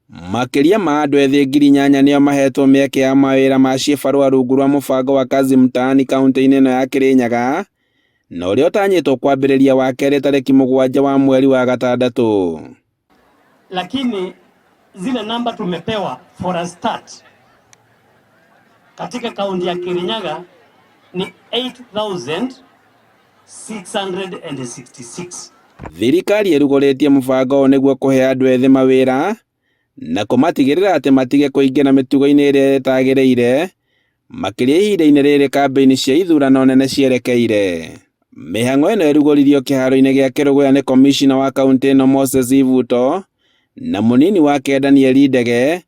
Makiria ma andũ ethĩ Kirinyaga nĩo mahetwo mĩeke ya mawĩra ma ciĩbarũa rungu rwa mũbango wa Kazi Mtaani kaunti-inĩ ĩno ya Kirinyaga, na ũrĩa ũtanyĩtwo kwambĩrĩria wa kerĩ tarĩki 7 wa mweri wa gatandatũ. Lakini zile namba tumepewa for a start katika kaunti ya Kirinyaga ni 8,666. Thirikari ĩrugũrĩtie mũbango nĩguo kũhe andũ ethĩ mawĩra na kũmatigĩrĩra atĩ matige kũingĩra mĩtugo-inĩ ĩrĩa ĩtagĩrĩire, makĩria ihinda-inĩ rĩrĩ kambĩini cia ithurano nene cierekeire. Mĩhang'o ĩno ĩrugũririo kĩharo-inĩ gĩa kũrugũria nĩ komishina wa kaunti ĩno Moses Ivuto na mũnini wake Daniel Ndege,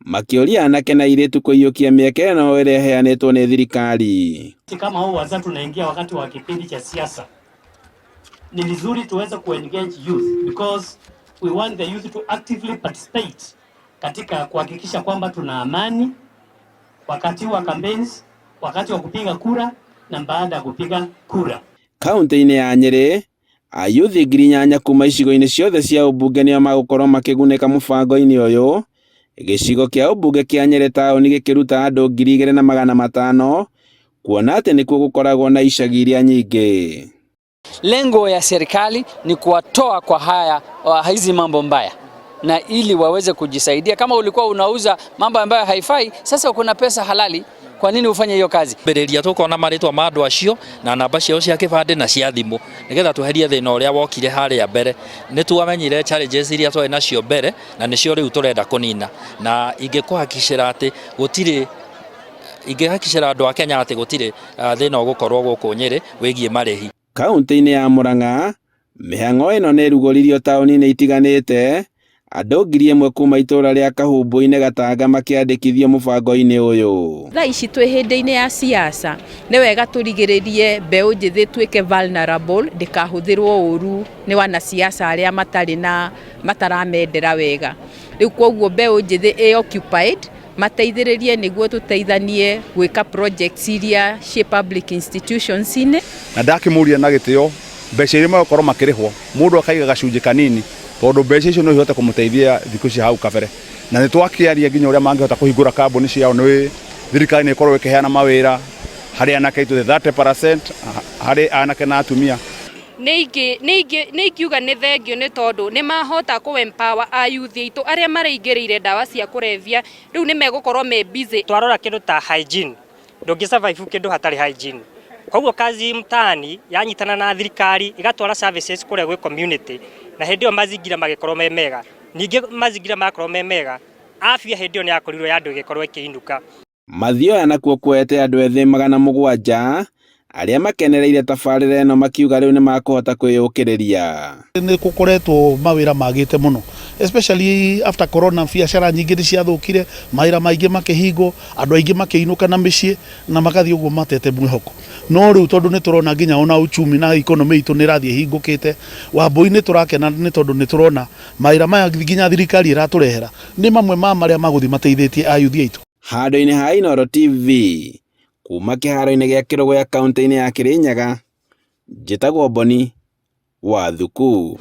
makĩũria anake na airĩtu kũiyũkia mĩeke ĩno ĩrĩa ĩheanĩtwo nĩ thirikari. Kama huu wazee tunaingia wakati wa kipindi cha siasa, ni vizuri tuweze kuengage youth because we want the youth to actively participate katika kuhakikisha kwamba tuna amani wakati wa campaigns, wakati wa kupiga kura na baada ya kupiga kura. Kaunti-inĩ ya Nyeri, ayuthi Kirinyaga kuma icigo-inĩ ciothe cia ũmbunge nĩo magũkorwo makĩgunĩka mũbango-inĩ ũyũ, gĩcigo kĩa ũmbunge kĩa Nyeri taũni gĩkĩruta andũ 2,500, kuona atĩ nĩkuo gũkoragwo na icagi iria nyingĩ. Lengo ya serikali ni kuwatoa kwa hizi mambo mbaya na ili waweze kujisaidia. Kama ulikuwa unauza mambo ambayo haifai, sasa kuna pesa halali, kwa nini ufanye hiyo kazi? Bereria tukona maritwa ma andu acio na namba ciao cia kibande na cia thimu nigetha tweherie thina uria wokire haria mbere. Ni tuamenyire challenges iria twari nacio mbere na nicio riu turenda kunina, na ingekuhakikishira ati andu a Kenya ati gutire thina ugukorwo guku Nyeri wigie marehi. Kaunti-inĩ ya Murang'a, mĩhang'o ĩno nĩ ĩrugũririo taũni-inĩ itiganĩte, andũ 1,000 kuma itũra rĩa Kahumbu-inĩ Gatanga makĩandĩkithio mũbango-inĩ ũyũ. Thaa ici twĩ hĩndĩ-inĩ ya siasa, nĩ wega tũrigĩrĩrie mbeũ njĩthĩ tuĩke vulnerable, ndĩkahũthĩrwo ũru nĩ wanasiasa arĩa mataramendera wega. Rĩu koguo mbeũ njĩthĩ ĩ-occupied, mateithĩrĩrie nĩguo tũteithanie gwĩka projects iria cia public institutions-inĩ. Na ndakĩmũria na gĩtĩo, mbeca iria magũkorwo makĩrĩhwo, mũndũ akaiga gacunjĩ kanini, tondũ mbeca icio no ihote kũmũteithia thikũ cia hau kabere. Na nĩ twakĩaria nginya ũrĩa mangĩhota kũhingũra kambuni ciao, nĩ thirikari nĩ ĩkorwo ĩkĩheana mawĩra harĩ anake aitũ 30% harĩ anake na atumia. Nĩ ingiuga nĩ thengio nĩ tondũ nĩ mahota kũ-empower ayuthi aitũ arĩa maraingĩrĩire ndawa cia kũrebia, rĩu nĩ megũkorwo me busy. Twarora kĩndũ ta hygiene, ndũngĩ-survive kĩndũ hatarĩ hygiene. Koguo Kazi Mtaani yanyitana na thirikari igatwara services kũrĩa gwĩ community, na hĩndĩ ĩyo mazingira magĩkorwo me mega. Ningĩ mazingira makorwo me mega, afya hĩndĩ ĩyo nĩ yakorirwo ya andũ ĩgĩkorwo ĩkĩinũka. Mathioya nakuo kuoete andũ ethĩ 700 arĩa makenereire tabarĩra ĩno makiuga rĩu nĩ makũhota kwĩyũkĩrĩria. Nĩ gũkoretwo mawĩra magĩte mũno, especially after corona, biacara nyingĩ nĩ ciathũkire, mawĩra maingĩ makĩhingwo, andũ aingĩ makĩinũka na mĩciĩ na magathiĩ ũguo matete mwĩhoko. No rĩu tondũ nĩ tũrona nginya ona uchumi na economy itũ nĩ rathiĩ hingũkĩte, Wambũi nĩ tũrakena nĩ tondũ nĩ tũrona mawĩra maya nginya thirikari ĩratũrehera nĩ mamwe ma marĩa magũthi mateithĩtie ayuthi aitũ. Handũ-inĩ ha Inooro TV, kuma kĩharo-inĩ gĩa kũrugũria kaunti-inĩ ya Kirinyaga, njĩtagwo Boni wa Thuku.